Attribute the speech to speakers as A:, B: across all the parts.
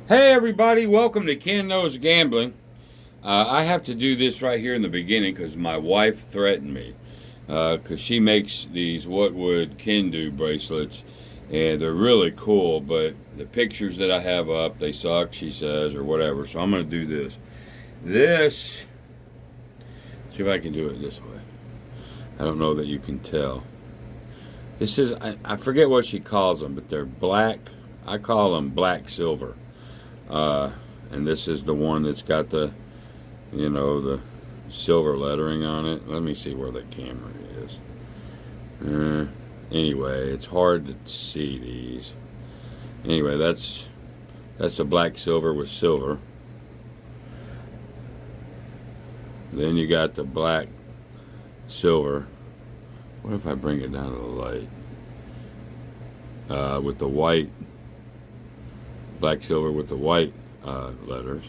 A: Hey everybody, welcome to Ken Knows Gambling. I have to do this right here in the beginning because my wife threatened me. Because she makes these what would Ken do bracelets, and they're really cool, but the pictures that I have up, they suck, she says, or whatever. So I'm going to do this. See if I can do it this way. I don't know that you can tell. This is, I forget what she calls them, but they're black. I call them black silver. And this is the one that's got the silver lettering on it. Let me see where the camera is. Anyway, it's hard to see these. Anyway, that's the black silver with silver. Then you got the black silver. What if I bring it down to the light? With the white. Black silver with the white letters.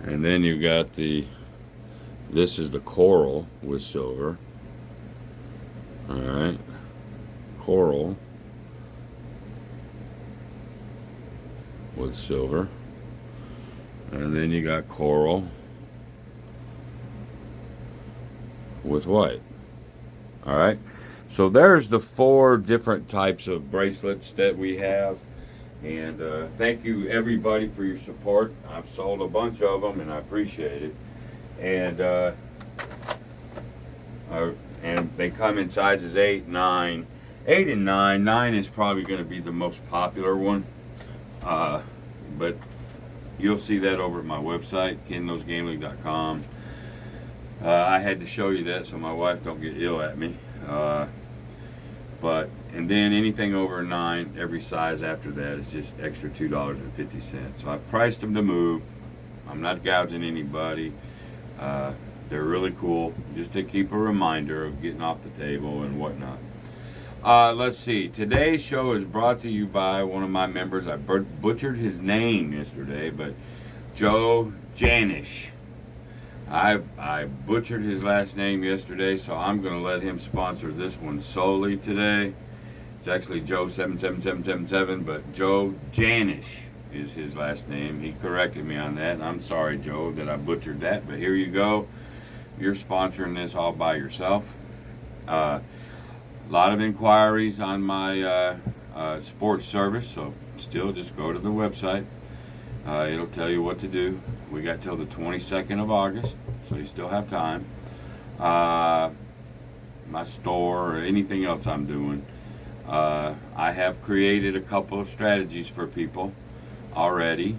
A: And then you got this is the coral with silver. Alright. Coral with silver. And then you got coral with white. Alright. So there's the 4 different types of bracelets that we have. And thank you everybody for your support. I've sold a bunch of them and I appreciate it. And they come in sizes 8, 9. 8 and 9. 9 is probably going to be the most popular one. But you'll see that over at my website, kenknowsgambling.com. I had to show you that so my wife don't get ill at me. And then anything over 9, every size after that is just extra $2.50. So I've priced them to move. I'm not gouging anybody. They're really cool, just to keep a reminder of getting off the table and whatnot. Let's see. Today's show is brought to you by one of my members. I butchered his name yesterday, but Joe Janish. I butchered his last name yesterday, so I'm going to let him sponsor this one solely today. It's actually Joe77777, but Joe Janish is his last name. He corrected me on that, and I'm sorry, Joe, that I butchered that, but here you go. You're sponsoring this all by yourself. A lot of inquiries on my sports service, so still just go to the website. It'll tell you what to do. We got till the 22nd of August, so you still have time. My store or anything else I'm doing. I have created a couple of strategies for people already.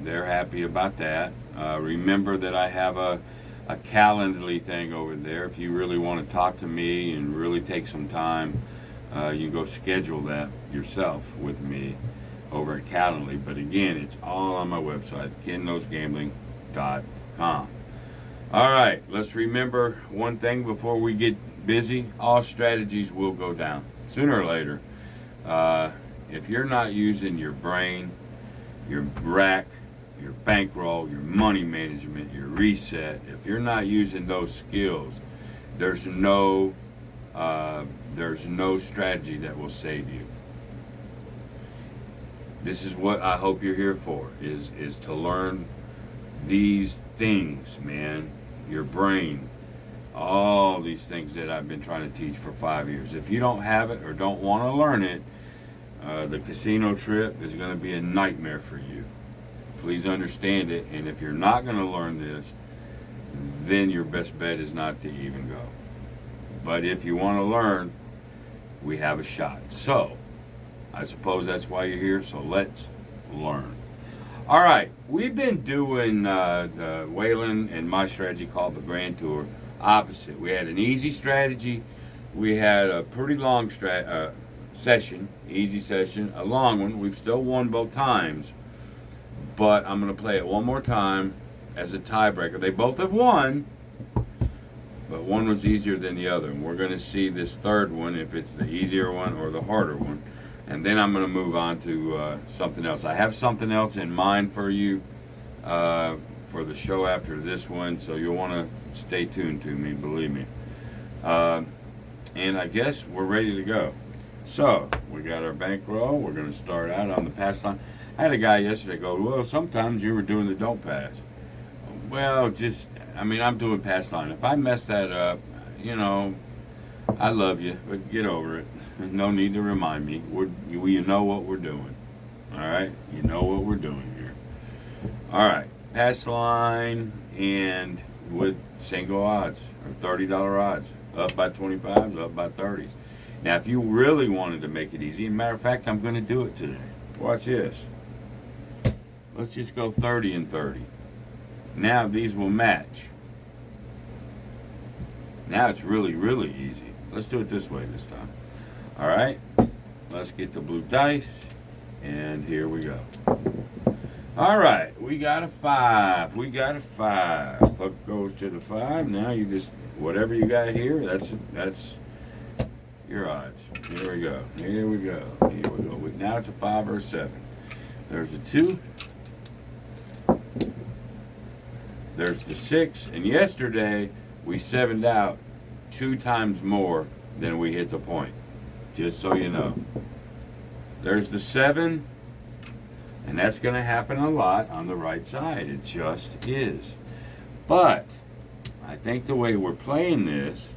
A: They're happy about that. Remember that I have a Calendly thing over there. If you really want to talk to me and really take some time, you can go schedule that yourself with me over at Calendly. But again, it's all on my website, kenknowsgambling.com. All right, let's remember one thing before we get busy. All strategies will go down sooner or later. If you're not using your brain, your rack, your bankroll, your money management, your reset, if you're not using those skills, there's no strategy that will save you. This is what I hope you're here for, is to learn these things, man. Your brain, all these things that I've been trying to teach for 5 years. If you don't have it or don't want to learn it, the casino trip is going to be a nightmare for you. Please understand it, and if you're not going to learn this, then your best bet is not to even go. But if you want to learn, we have a shot. So, I suppose that's why you're here, so let's learn. All right, we've been doing Waylon and my strategy called the Grand Tour opposite. We had an easy strategy. We had a pretty long session, easy session, a long one. We've still won both times, but I'm going to play it one more time as a tiebreaker. They both have won, but one was easier than the other. And we're going to see this third one, if it's the easier one or the harder one. And then I'm going to move on to something else. I have something else in mind for you for the show after this one, so you'll want to stay tuned to me, believe me. And I guess we're ready to go. So, we got our bankroll. We're going to start out on the pass line. I had a guy yesterday go, well, sometimes you were doing the don't pass. Well, I'm doing pass line. If I mess that up, you know, I love you, but get over it. No need to remind me. You know what we're doing. All right? You know what we're doing here. All right. Pass line and with single odds or $30 odds. Up by 25s, up by 30s. Now, if you really wanted to make it easy, matter of fact, I'm going to do it today. Watch this. Let's just go 30 and 30. Now these will match. Now it's really, really easy. Let's do it this way this time. All right. Let's get the blue dice. And here we go. All right. We got a 5. We got a 5. Hook goes to the 5. Now you just, whatever you got here, that's your odds. Here we go. Here we go. Here we go. Now it's a 5 or a 7. There's a 2. There's the 6. And yesterday we 7'd out 2 times more than we hit the point. Just so you know. There's the 7. And that's going to happen a lot on the right side. It just is. But I think the way we're playing this,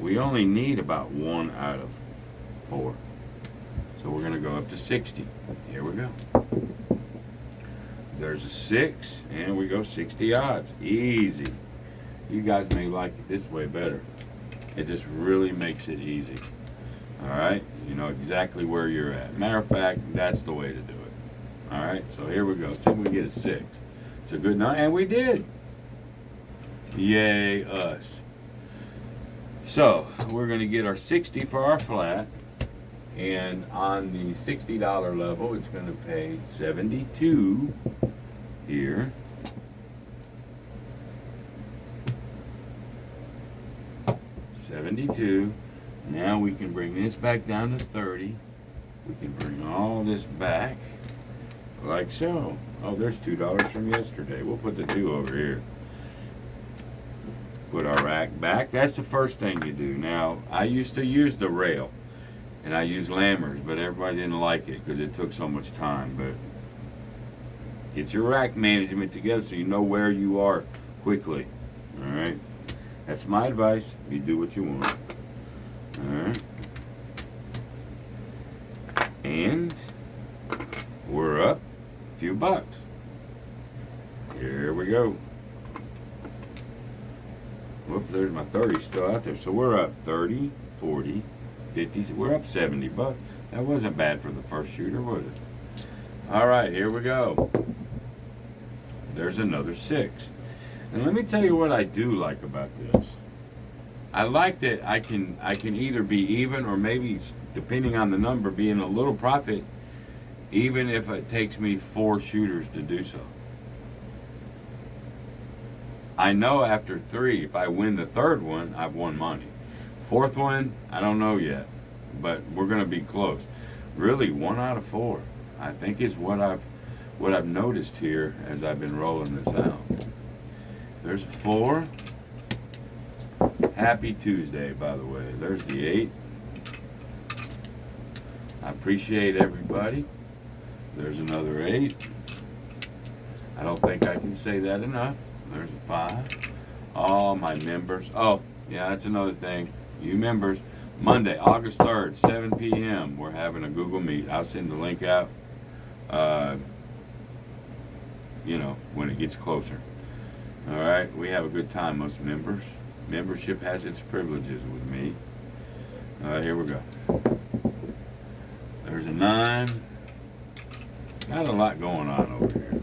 A: we only need about 1 out of 4. So we're going to go up to 60. Here we go. There's a 6, and we go 60 odds. Easy. You guys may like it this way better. It just really makes it easy. All right? You know exactly where you're at. Matter of fact, that's the way to do it. All right? So here we go. See if we can get a 6. It's a good night, and we did. Yay, us. So we're going to get our 60 for our flat. And on the $60 level, it's going to pay 72 here. $72. Now we can bring this back down to 30. We can bring all this back like so. Oh, there's $2 from yesterday. We'll put the 2 over here. Put our rack back. That's the first thing you do. Now, I used to use the rail. And I used lammers, but everybody didn't like it because it took so much time. But get your rack management together so you know where you are quickly. All right? That's my advice. You do what you want. All right? And we're up a few bucks. Here we go. Whoop, there's my 30 still out there. So we're up 30, 40, 50, we're up 70 bucks. That wasn't bad for the first shooter, was it? All right, here we go. There's another 6. And let me tell you what I do like about this. I like that I can either be even or maybe, depending on the number, be in a little profit, even if it takes me 4 shooters to do so. I know after 3, if I win the 3rd one, I've won money. 4th one, I don't know yet, but we're going to be close. Really, 1 out of 4, I think is what I've noticed here as I've been rolling this out. There's a 4. Happy Tuesday, by the way. There's the 8. I appreciate everybody. There's another 8. I don't think I can say that enough. There's a 5. All my members. Oh, yeah, that's another thing. You members, Monday, August 3rd, 7 p.m., we're having a Google Meet. I'll send the link out, when it gets closer. All right, we have a good time, most members. Membership has its privileges with me. Here we go. There's a 9. Not a lot going on over here.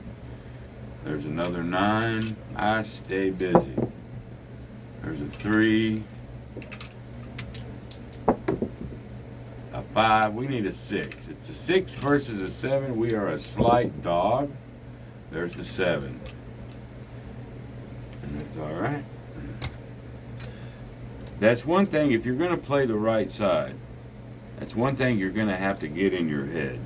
A: There's another 9. I stay busy. There's a 3. A 5. We need a 6. It's a 6 versus a 7. We are a slight dog. There's the 7. And that's all right. That's one thing. If you're going to play the right side, that's one thing you're going to have to get in your head.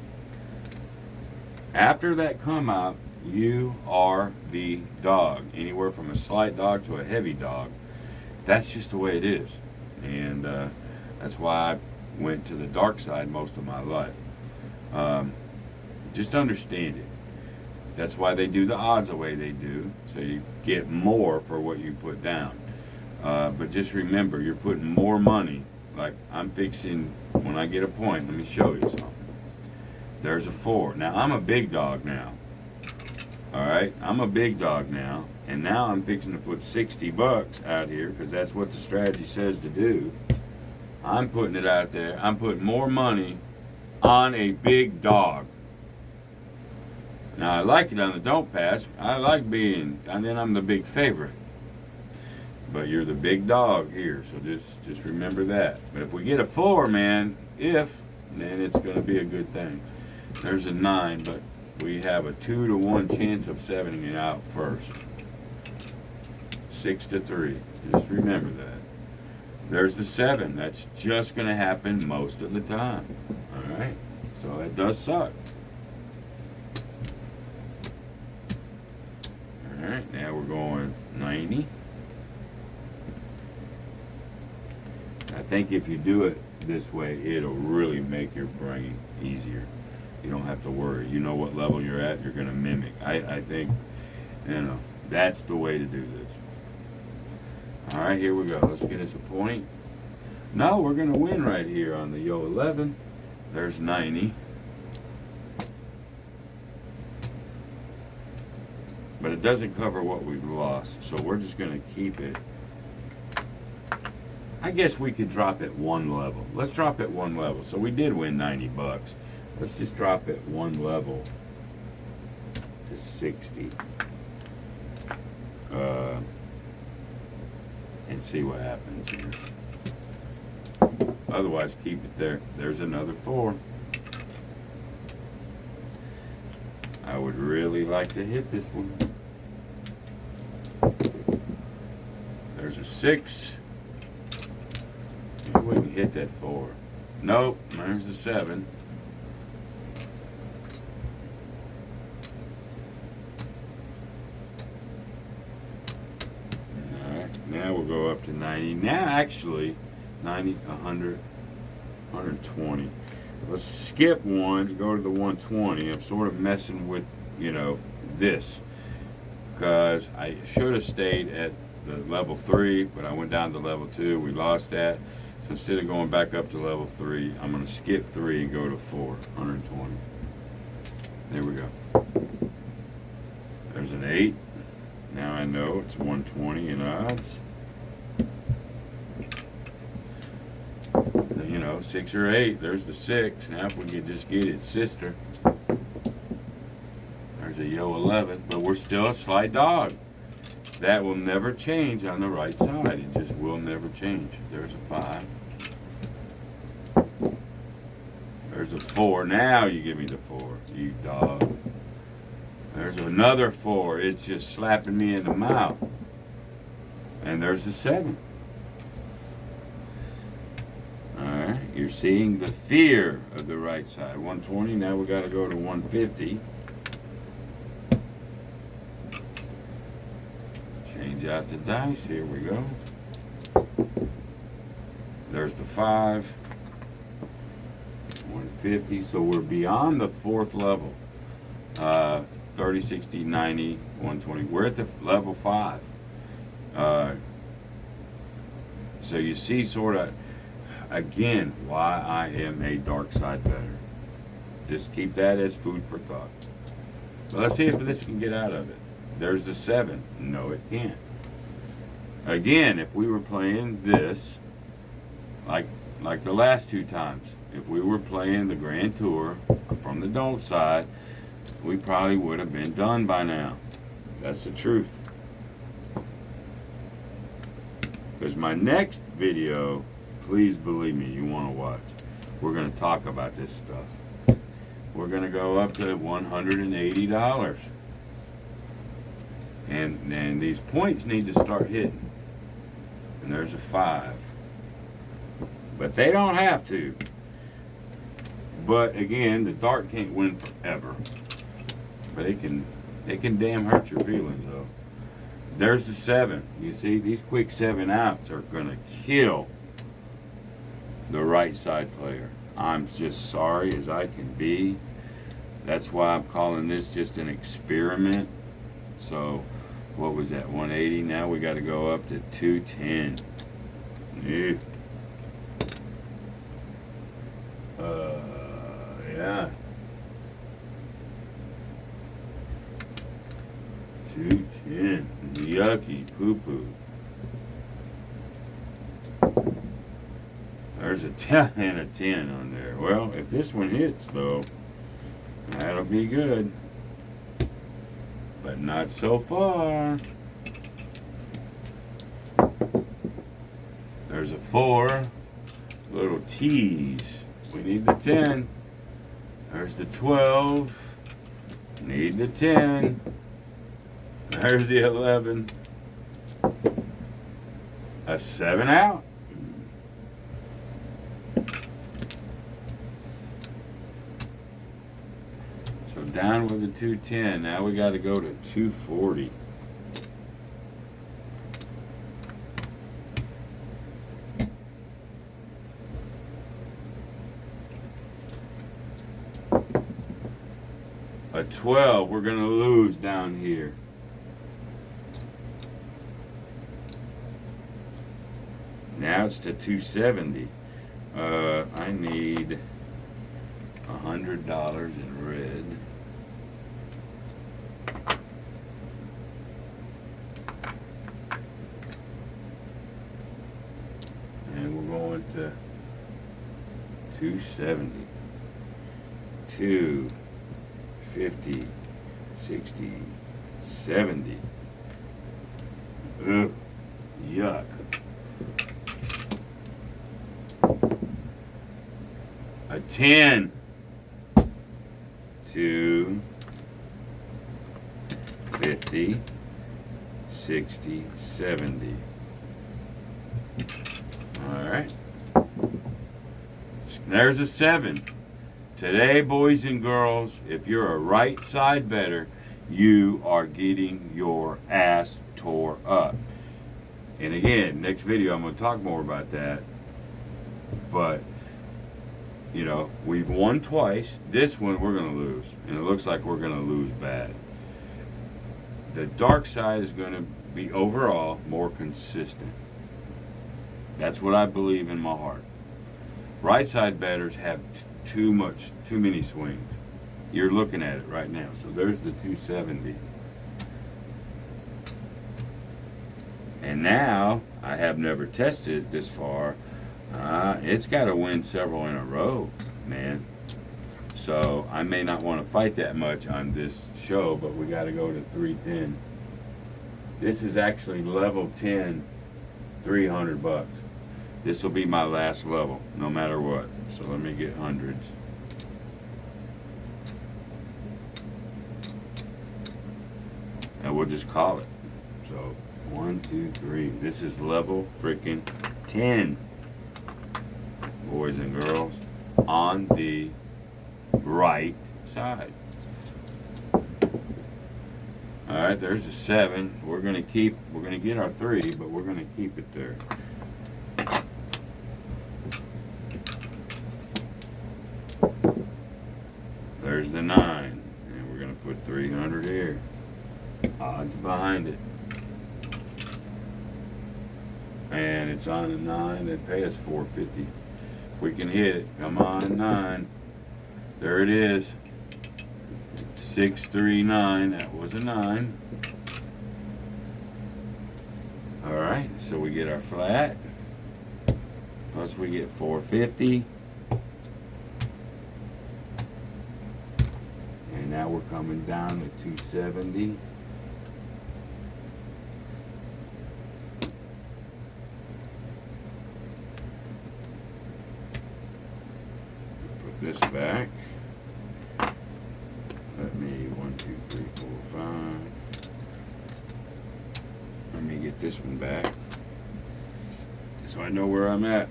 A: After that come out, you are the dog. Anywhere from a slight dog to a heavy dog. That's just the way it is. And that's why I went to the dark side most of my life. Just understand it. That's why they do the odds the way they do, so you get more for what you put down. But just remember, you're putting more money. Like I'm fixing, when I get a point, let me show you something. There's a 4. Now I'm a big dog now. Alright, I'm a big dog now. And now I'm fixing to put $60 out here, because that's what the strategy says to do. I'm putting it out there. I'm putting more money on a big dog. Now I like it on the don't pass. I like being, and then I'm the big favorite. But you're the big dog here, so just remember that. But if we get a 4, man, then it's going to be a good thing. There's a 9, but we have a 2 to 1 chance of 7ing it out first. 6 to 3. Just remember that. There's the 7. That's just going to happen most of the time. All right? So it does suck. All right, now we're going 90. I think if you do it this way, it'll really make your brain easier. You don't have to worry. You know what level you're at, you're going to mimic. I think, that's the way to do this. All right, here we go. Let's get us a point. No, we're going to win right here on the Yo 11. There's 90. But it doesn't cover what we've lost, so we're just going to keep it. I guess we could drop it 1 level. Let's drop it 1 level. So we did win $90. Let's just drop it 1 level to 60. And see what happens here. Otherwise, keep it there. There's another 4. I would really like to hit this one. There's a 6. Maybe we can hit that 4. Nope, there's the 7. Alright, now we'll go up to 90. Now actually, 90, 100, 120. Let's skip 1, go to the 120. I'm sort of messing with, this. Because I should have stayed at the level 3, but I went down to level 2. We lost that. So instead of going back up to level 3, I'm going to skip 3 and go to 4, 120. There we go. There's an 8. Now I know it's 120 in odds. 6 or 8. There's the 6. Now if we could just get its sister. There's a Yo 11, but we're still a slight dog. That will never change on the right side. It just will never change. There's a 5. There's a 4. Now you give me the 4, you dog. There's another 4. It's just slapping me in the mouth. And there's the 7. Alright, you're seeing the fear of the right side. 120, now we got to go to 150. Change out the dice, here we go. There's the 5. 150, so we're beyond the 4th level. 30, 60, 90, 120. We're at the level 5. So you see sort of, again, why I am a dark side better. Just keep that as food for thought. But let's see if this can get out of it. There's the 7. No, it can't. Again, if we were playing this, like the last 2 times, if we were playing the Grand Tour from the don't side, we probably would have been done by now. That's the truth. Because my next video, please believe me, you want to watch. We're going to talk about this stuff. We're going to go up to $180. And these points need to start hitting. And there's a 5. But they don't have to. But again, the dark can't win forever. But it can damn hurt your feelings though. There's the 7. You see, these quick 7 outs are gonna kill the right side player. I'm just sorry as I can be. That's why I'm calling this just an experiment. So, what was that, 180? Now we got to go up to 210. Yeah. Yeah. 210. Yucky poo poo. There's a 10 and a 10 on there. Well, if this one hits, though, that'll be good. But not so far. There's a 4. Little tease. We need the 10. There's the 12. Need the 10. There's the 11. A 7 out. So down with the 210. Now we got to go to 240. A 12, we're going to lose down here. Now it's to 270. I need $100 in red. And we're going to 270. 250, 60, 70. Ugh, yuck. A 10. 2, 50, 60, 70. All right. There's a 7. Today, boys and girls, if you're a right side bettor, you are getting your ass tore up. And again, next video I'm going to talk more about that. But, you know, we've won twice. This one we're going to lose. And it looks like we're going to lose bad. The dark side is going to be overall more consistent. That's what I believe in my heart. Right side bettors have too many swings. You're looking at it right now. So there's the 270. And now, I have never tested it this far. It's got to win several in a row, man. So I may not want to fight that much on this show, but we got to go to 310. This is actually level 10, $300. This will be my last level, no matter what. So let me get hundreds. And we'll just call it. So 1, 2, 3. This is level freaking 10. Boys and girls, on the right side. All right, there's a 7. We're gonna get our 3, but we're gonna keep it there. There's the 9, and we're gonna put 300 here. Odds behind it. And it's on a 9, they pay us $4.50. We can hit it. Come on, 9. There it is. 639. That was a 9. All right, so we get our flat. Plus we get $4.50. And now we're coming down to 270. This back. Let me 1, 2, 3, 4, 5. Let me get this one back so I know where I'm at.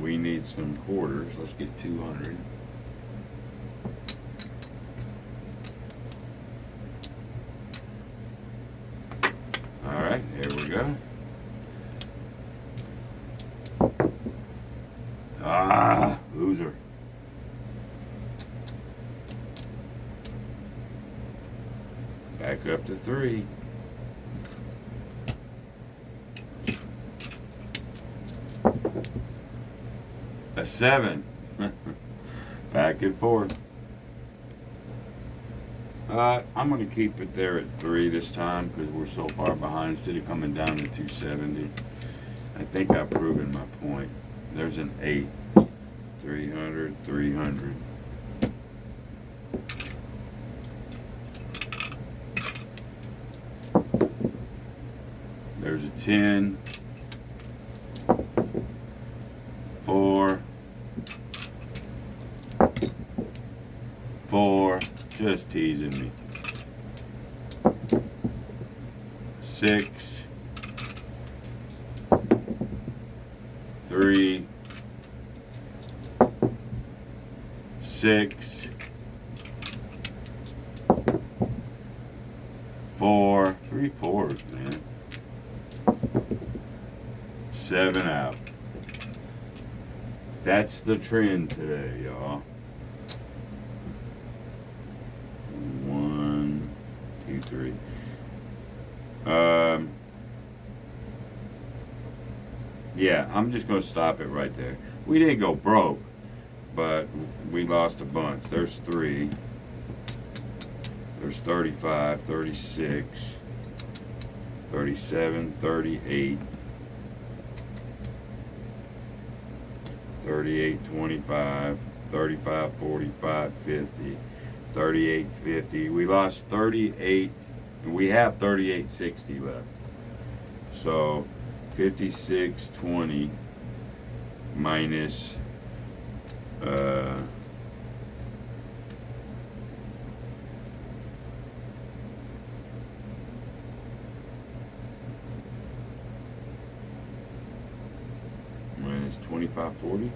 A: We need some quarters. Let's get 200. All right, here we go. Loser. Back up to 3. A 7. Back and forth. I'm going to keep it there at 3 this time because we're so far behind instead of coming down to 270. I think I've proven my point. There's an 8. 300, 300. There's a 10. 4. 4. Just teasing me. 6. 3. 6. 4. 3 fours, man. 7 out. That's the trend today, y'all. 1, 2, 3. Yeah, I'm just going to stop it right there. We didn't go broke, but we lost a bunch. There's 3. There's 35, 36, 37, 38, 38, 25, 35, 45, 50, 38, 50. We lost 38. We have 38.60 left. So 56.20 minus minus 25.40.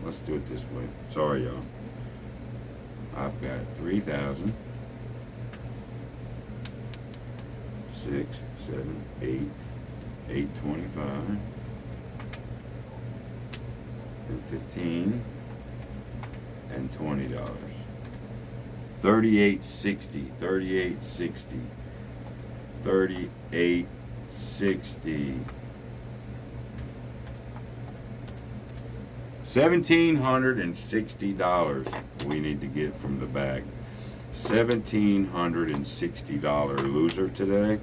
A: Let's do it this way. Sorry, y'all. I've got 3,000, 6, 7, 8, 825, and 15, and $20. 38.60, 38.60, 38.60. $1,760 we need to get from the bag. $1,760 loser today.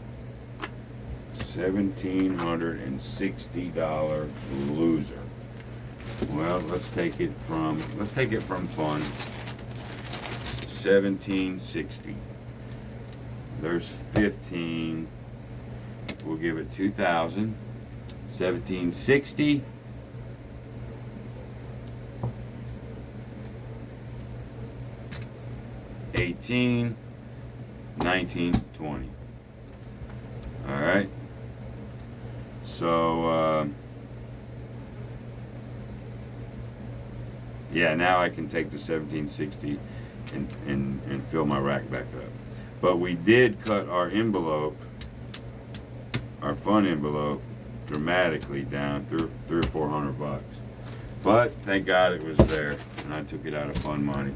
A: $1,760 loser. Well, let's take it from fun. 1760. There's 15. We'll give it 2,000. 1760. 18, 19, 20. All right. So, yeah, now I can take the 1760 and fill my rack back up. But we did cut our envelope, our fun envelope, dramatically down through $300 or $400. But thank God it was there, and I took it out of fun money.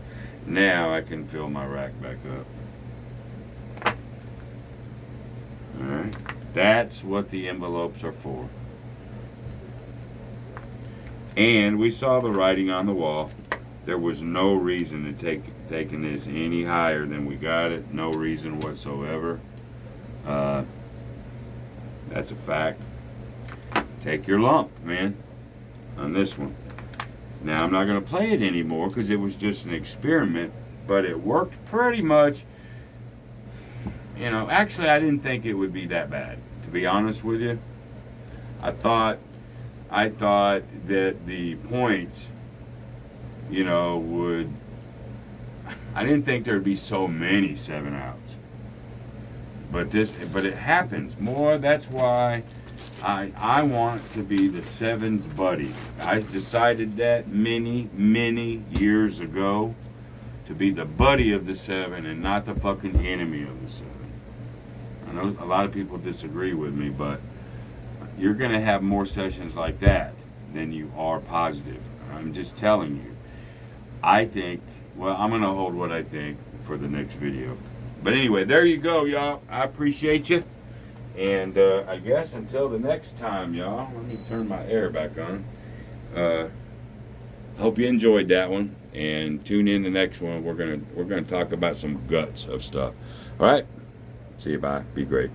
A: Now I can fill my rack back up. Alright. That's what the envelopes are for. And we saw the writing on the wall. There was no reason to taking this any higher than we got it. No reason whatsoever. That's a fact. Take your lump, man, on this one. Now, I'm not going to play it anymore because it was just an experiment, but it worked pretty much. You know, actually, I didn't think it would be that bad, to be honest with you. I thought that the points, you know, would. I didn't think there'd be so many 7 outs. But it happens more. That's why I want to be the 7's buddy. I decided that many years ago, to be the buddy of the 7 and not the fucking enemy of the 7. I know a lot of people disagree with me, but you're going to have more sessions like that than you are positive. I'm just telling you. I think, well, I'm going to hold what I think for the next video. But anyway, there you go, y'all. I appreciate you. And I guess until the next time, y'all, let me turn my air back on. Hope you enjoyed that one, and tune in the next one. We're gonna talk about some guts of stuff. All right, see you. Bye. Be great.